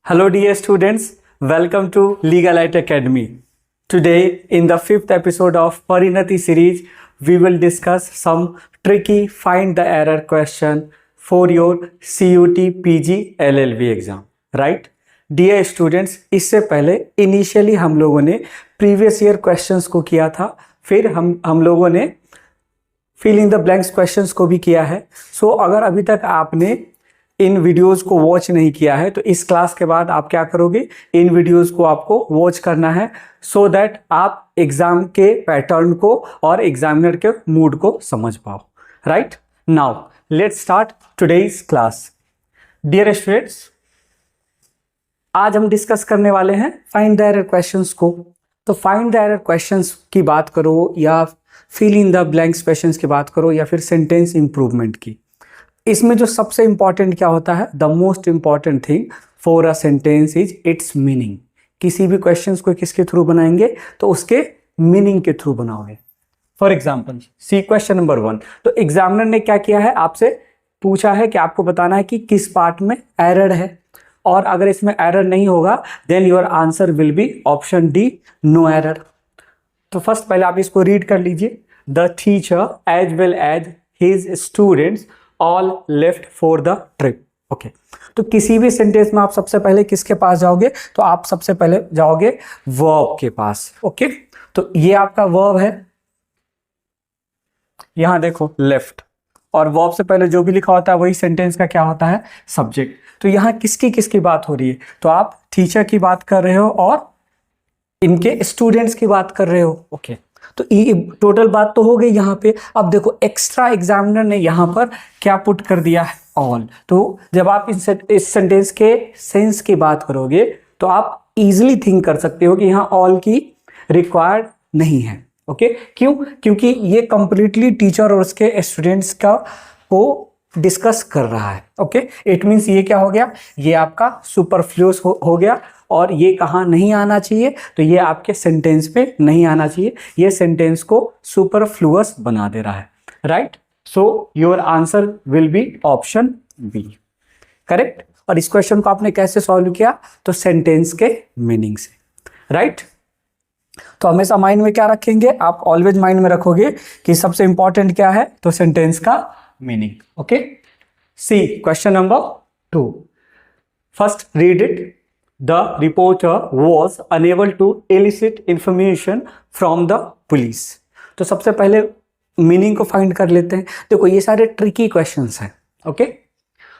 Hello, dear students. Welcome to Legal Light Academy. Today, in the fifth episode of Parinati series, we will discuss some tricky find the error question for your CUT PG LLB exam. Right? Dear students, इससे पहले initially हम लोगों ने previous year questions को किया था, फिर हम लोगों ने fill in the blanks questions को भी किया है. सो अगर अभी तक आपने इन वीडियोस को वॉच नहीं किया है तो इस क्लास के बाद आप क्या करोगे, इन वीडियोस को आपको वॉच करना है सो दैट आप एग्जाम के पैटर्न को और एग्जामिनर के मूड को समझ पाओ. Right now let's start today's class. Dear students, आज हम डिस्कस करने वाले हैं फाइंड द एरर क्वेश्चंस को. तो फाइंड द एरर क्वेश्चंस की बात करो या fill in the blanks questions की बात करो या फिर सेंटेंस इंप्रूवमेंट की, इसमें जो सबसे इंपॉर्टेंट क्या होता है, the most important thing for a sentence is it's meaning. किसी भी क्वेश्चंस को किसके थ्रू बनाएंगे तो उसके मीनिंग के थ्रू बनाओगे. For example see question number 1. तो एग्जामिनर ने क्या किया है, आपसे पूछा है कि आपको बताना है कि किस पार्ट में एरर है, और अगर इसमें एरर नहीं होगा then your answer will be option D, no error. तो फर्स्ट पहले आप इसको रीड कर लीजिए. The teacher as well as his students all left for the trip. Okay, तो किसी भी सेंटेंस में आप सबसे पहले किसके पास जाओगे, तो आप सबसे पहले जाओगे वर्ब के पास. ओके, तो ये आपका वर्ब है, यहां देखो लेफ्ट, और वर्ब से पहले जो भी लिखा होता है वही सेंटेंस का क्या होता है, सब्जेक्ट. तो यहां किसकी किसकी बात हो रही है, तो आप टीचर की बात कर रहे हो और इनके स्टूडेंट्स की बात कर रहे हो. ओके, तो ये टोटल बात तो हो गई यहाँ पे. अब देखो एक्स्ट्रा एग्जामिनर ने यहाँ पर क्या पुट कर दिया है, ऑल. तो जब आप इस सेंटेंस के सेंस की बात करोगे तो आप इजीली थिंक कर सकते हो कि यहाँ ऑल की रिक्वायर्ड नहीं है. ओके, क्यों? क्योंकि ये कंप्लीटली टीचर और उसके स्टूडेंट्स का को डिस्कस कर रहा है. ओके, इट मीन्स ये क्या हो गया, ये आपका सुपरफ्लूअस हो गया, और ये कहाँ नहीं आना चाहिए, तो ये आपके सेंटेंस पे नहीं आना चाहिए, ये सेंटेंस को सुपरफ्लूअस बना दे रहा है. Right, so your answer will be option B, correct. और इस क्वेश्चन को आपने कैसे सॉल्व किया, तो सेंटेंस के मीनिंग से. राइट, तो हमेशा माइंड में क्या रखेंगे, आप ऑलवेज माइंड में रखोगे कि सबसे इंपॉर्टेंट क्या है, तो सेंटेंस का meaning. Okay, see question number 2. First read it. The reporter was unable to elicit information from the police. तो सबसे पहले मीनिंग को फाइंड कर लेते हैं. देखो ये सारे ट्रिकी क्वेश्चंस हैं. ओके,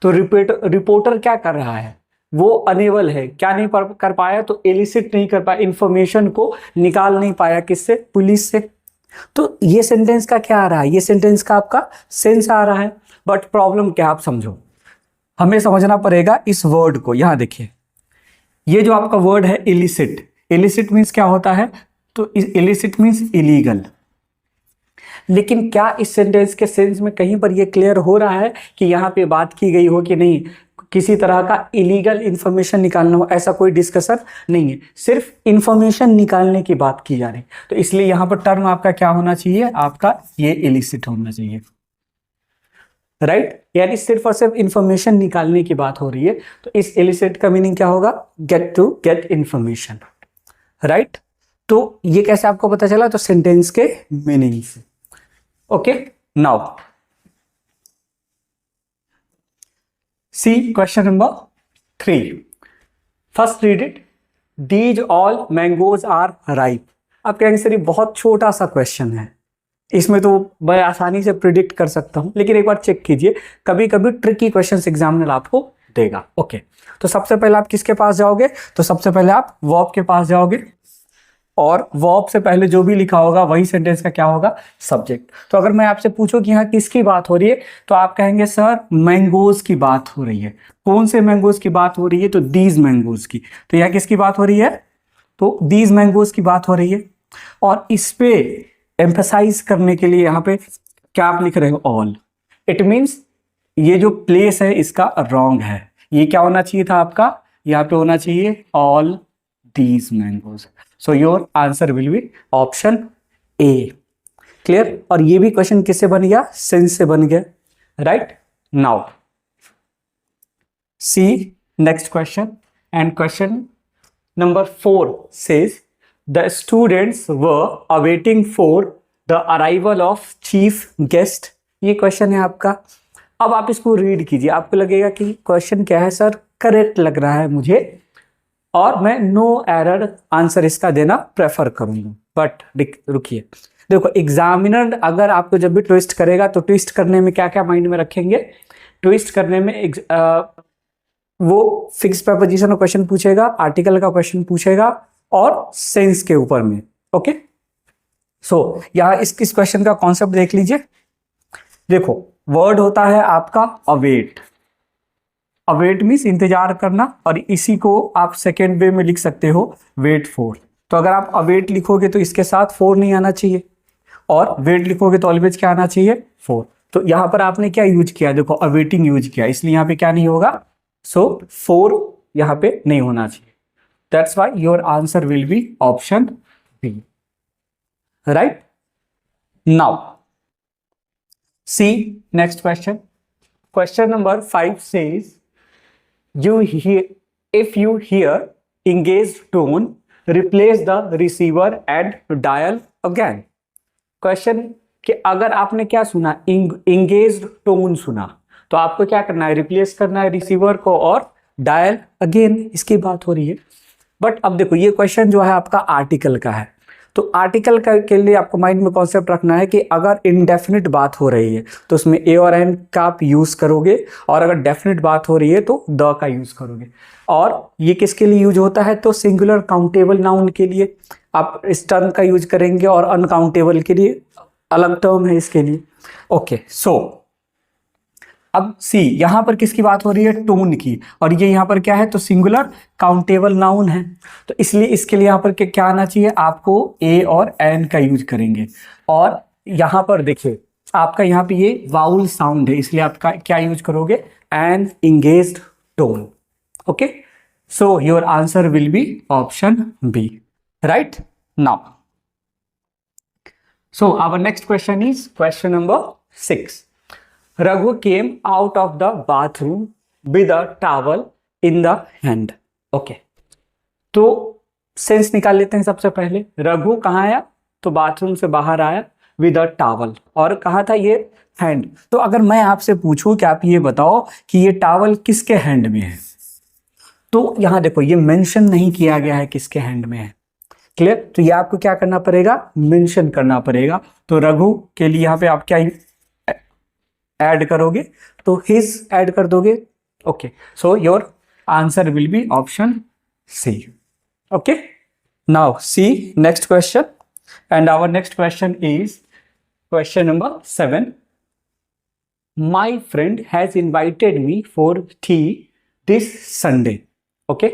तो रिपोर्टर क्या कर रहा है, वो अनेबल है, क्या नहीं कर पाया, तो एलिसिट नहीं कर पाया, इंफॉर्मेशन को निकाल नहीं पाया, किससे, पुलिस से. तो ये सेंटेंस का क्या आ रहा है, ये सेंटेंस का आपका सेंस आ रहा है. बट प्रॉब्लम क्या, आप समझो, हमें समझना पड़ेगा इस वर्ड को. यहां देखिए, ये जो आपका वर्ड है इलिसिट, इलिसिट मीन्स क्या होता है, तो इलिसिट मीन्स इलीगल. लेकिन क्या इस सेंटेंस के सेंस में कहीं पर ये क्लियर हो रहा है कि यहाँ पे बात की गई हो कि नहीं किसी तरह का इलीगल इंफॉर्मेशन निकालना हो, ऐसा कोई डिस्कशन नहीं है, सिर्फ इंफॉर्मेशन निकालने की बात की जा रही. तो इसलिए यहाँ पर टर्म आपका क्या होना चाहिए, आपका ये इलिसिट होना चाहिए. राइट, यानी सिर्फ और सिर्फ इंफॉर्मेशन निकालने की बात हो रही है, तो इस इलिसिट का मीनिंग क्या होगा, गेट इंफॉर्मेशन. राइट, तो ये कैसे आपको पता चला, तो सेंटेंस के मीनिंग से. Okay, now see question number 3. First read it. These all mangoes are ripe. आप कहेंगे सर ये बहुत छोटा सा क्वेश्चन है, इसमें तो मैं आसानी से प्रिडिक्ट कर सकता हूं, लेकिन एक बार चेक कीजिए, कभी कभी ट्रिकी क्वेश्चंस एग्जामिनर आपको देगा. ओके, तो सबसे पहले आप किसके पास जाओगे, तो सबसे पहले आप वर्ब के पास जाओगे, और वर्ब से पहले जो भी लिखा होगा वही सेंटेंस का क्या होगा, सब्जेक्ट. तो अगर मैं आपसे पूछूं कि यहाँ किसकी बात हो रही है, तो आप कहेंगे सर मैंगोज की बात हो रही है. कौन से मैंगोज की बात हो रही है, तो दीज मैंगोज की. तो यहाँ किसकी बात हो रही है, तो दीज मैंगोज की बात हो रही है. और इस पे एम्फसाइज करने के लिए यहाँ पे क्या आप लिख रहे हो, ऑल. इट मीन्स ये जो प्लेस है इसका रॉन्ग है, ये क्या होना चाहिए था आपका, यहाँ पे होना चाहिए all these mangoes. So your answer will be option A. Clear, और ये भी क्वेश्चन किससे बन गया, सेंस से बन गया. Right, now see next question. And question number 4 says the students were awaiting for the arrival of chief guest। ये क्वेश्चन है आपका। अब आप इसको रीड कीजिए, आपको लगेगा कि क्वेश्चन क्या है सर, करेक्ट लग रहा है मुझे और मैं नो एरर आंसर इसका देना प्रेफर करूंगा। बट रुकिए, देखो एग्जामिनर अगर आपको जब भी ट्विस्ट करेगा तो ट्विस्ट करने में क्या क्या माइंड में रखेंगे, ट्विस्ट करने में वो फिक्स प्रपोजिशन का क्वेश्चन पूछेगा, आर्टिकल का क्वेश्चन पूछेगा और सेंस के ऊपर में। ओके, सो यहाँ इस क्वेश्चन का कॉन्सेप्ट देख लीजिए। देखो वर्ड होता है आपका अवेट। अवेट मीन्स इंतजार करना, और इसी को आप सेकेंड वे में लिख सकते हो वेट फॉर। तो अगर आप अवेट लिखोगे तो इसके साथ फोर नहीं आना चाहिए, और वेट लिखोगे तो ऑलवेज क्या आना चाहिए, फोर। तो यहां पर आपने क्या यूज किया, देखो अवेटिंग यूज किया, इसलिए यहां पे क्या नहीं होगा, सो फोर यहां पे नहीं होना चाहिए। That's why your answer will be option B, right. Now see next question. Question number 5 says if you hear engaged tone, replace the receiver and dial again। Question कि अगर आपने क्या सुना, engaged tone सुना, तो आपको क्या करना है, रिप्लेस करना है रिसीवर को और डायल अगेन, इसकी बात हो रही है। बट अब देखो ये क्वेश्चन जो है आपका आर्टिकल का है, तो आर्टिकल के लिए आपको माइंड में कॉन्सेप्ट रखना है कि अगर इनडेफिनिट बात हो रही है तो उसमें ए और एन का आप यूज करोगे, और अगर डेफिनिट बात हो रही है तो द का यूज करोगे। और ये किसके लिए यूज होता है, तो सिंगुलर काउंटेबल नाउन के लिए आप इस टर्म का यूज करेंगे, और अनकाउंटेबल के लिए अलग टर्म है इसके लिए। ओके, सो अब सी यहां पर किसकी बात हो रही है, टोन की, और ये यहां पर क्या है, तो सिंगुलर काउंटेबल नाउन है, तो इसलिए इसके लिए यहां पर क्या आना चाहिए, आपको ए और एन का यूज करेंगे। और यहां पर देखिए आपका यहां पे ये वाउल साउंड है, इसलिए आपका क्या यूज करोगे, an engaged tone. Okay, so your answer will be option B, right. Now so our next question is question number 6। Raghu came out of the bathroom with a towel in the hand। Okay, तो sense निकाल लेते हैं सबसे पहले। रघु कहाँ आया, तो bathroom से बाहर आया विद अ टावल, और कहा था ये हैंड। तो अगर मैं आपसे पूछूं कि आप ये बताओ कि ये टावल किसके हैंड में है, तो यहां देखो ये मेंशन नहीं किया गया है किसके हैंड में है, क्लियर। तो ये आपको क्या करना पड़ेगा, मेंशन करना पड़ेगा। तो रघु के लिए यहां पे आप क्या ऐड करोगे, तो हिज ऐड कर दोगे। Okay, so your answer will be option C. Okay, now see next question, and our next question is question number 7। My friend has invited me for tea this Sunday. Okay,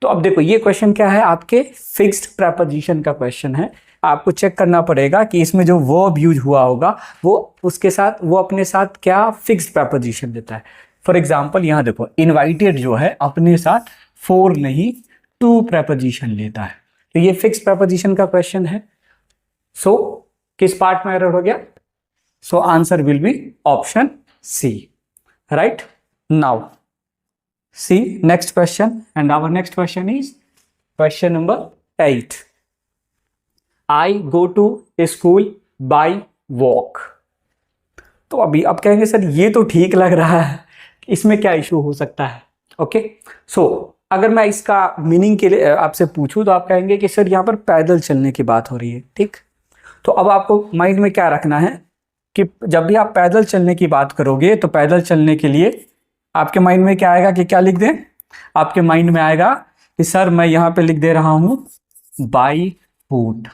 तो अब देखो ये question क्या है, आपके fixed preposition का question है। आपको चेक करना पड़ेगा कि इसमें जो वर्ब यूज हुआ होगा वो उसके साथ, वो अपने साथ क्या फिक्स्ड प्रेपोजिशन देता है। फॉर एग्जांपल यहाँ देखो इनवाइटेड जो है अपने साथ फोर नहीं टू प्रेपोजिशन लेता है, तो ये फिक्स्ड प्रेपोजिशन का क्वेश्चन है। सो किस पार्ट में एरर हो गया, so answer will be option C, right. Now see next question, and our next question is question number 8। I go to school by walk। तो अभी आप कहेंगे सर ये तो ठीक लग रहा है, इसमें क्या इशू हो सकता है। ओके, सो अगर मैं इसका मीनिंग के लिए आपसे पूछूं तो आप कहेंगे कि सर यहाँ पर पैदल चलने की बात हो रही है, ठीक। तो अब आपको माइंड में क्या रखना है कि जब भी आप पैदल चलने की बात करोगे तो पैदल चलने के लिए आपके माइंड में क्या आएगा कि क्या लिख दें, आपके माइंड में आएगा कि सर मैं यहाँ पे लिख दे रहा हूं बाई फुट।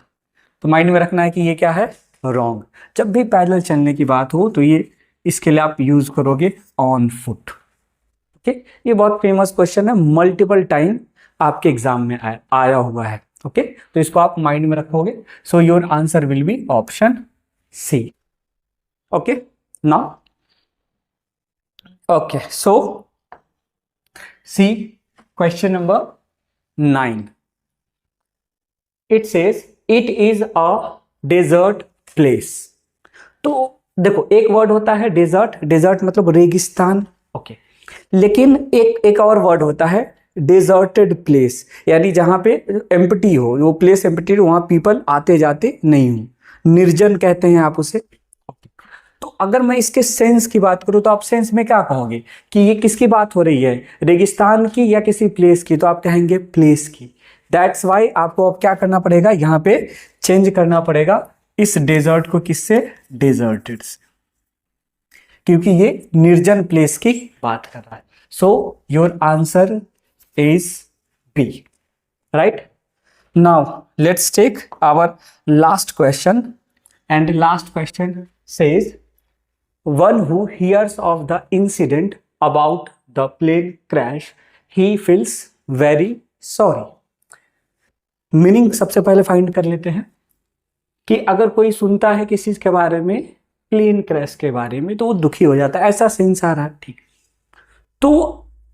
तो माइंड में रखना है कि ये क्या है, रॉन्ग। जब भी पैदल चलने की बात हो तो ये इसके लिए आप यूज करोगे ऑन फुट। ओके, ये बहुत फेमस क्वेश्चन है, मल्टीपल टाइम आपके एग्जाम में आया हुआ है। ओके, तो इसको आप माइंड में रखोगे। So your answer will be option C. Okay, now okay, so see question number 9। It says it is a desert place. तो देखो एक वर्ड होता है डेजर्ट, डेजर्ट मतलब रेगिस्तान। ओके, लेकिन एक और वर्ड होता है डेजर्टेड प्लेस, यानी जहाँ पे एम्प्टी हो, वो प्लेस एम्प्टी हो, वहाँ पीपल आते जाते नहीं हो, निर्जन कहते हैं आप उसे। तो अगर मैं इसके सेंस की बात करूं तो आप सेंस में क्या कहोगे कि ये किसकी बात हो रही है, रेगिस्तान की या किसी प्लेस की? तो आप कहेंगे प्लेस की। दैट्स वाई आपको अब क्या करना पड़ेगा, यहाँ पे चेंज करना पड़ेगा इस डेजर्ट को किससे, डेजर्टेड से, क्योंकि ये निर्जन प्लेस की बात कर रहा है। So your answer is B, right. Now let's take our last question, and last question says one who hears of the incident about the plane crash, he feels very sorry. Meaning सबसे पहले find कर लेते हैं कि अगर कोई सुनता है किसी चीज के बारे में, प्लेन क्रैश के बारे में, तो वो दुखी हो जाता है, ऐसा सेंस आ रहा है, ठीक। तो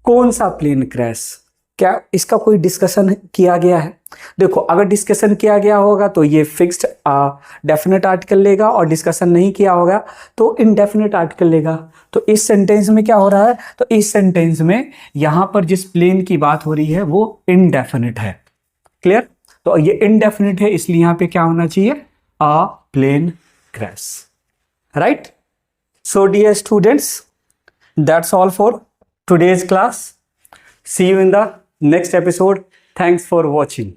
कौन सा प्लेन क्रैश, क्या इसका कोई डिस्कशन किया गया है? देखो, अगर डिस्कशन किया गया होगा तो ये फिक्स्ड डेफिनेट आर्टिकल लेगा, और डिस्कशन नहीं किया होगा तो इनडेफिनेट आर्टिकल लेगा। तो इस सेंटेंस में क्या हो रहा है, तो इस सेंटेंस में यहां पर जिस प्लेन की बात हो रही है वो इनडेफिनेट है। क्लियर? तो ये इनडेफिनेट है, इसलिए यहां पे क्या होना चाहिए, a plane crash, right. So dear students, that's all for today's class. See you in the next episode. Thanks for watching.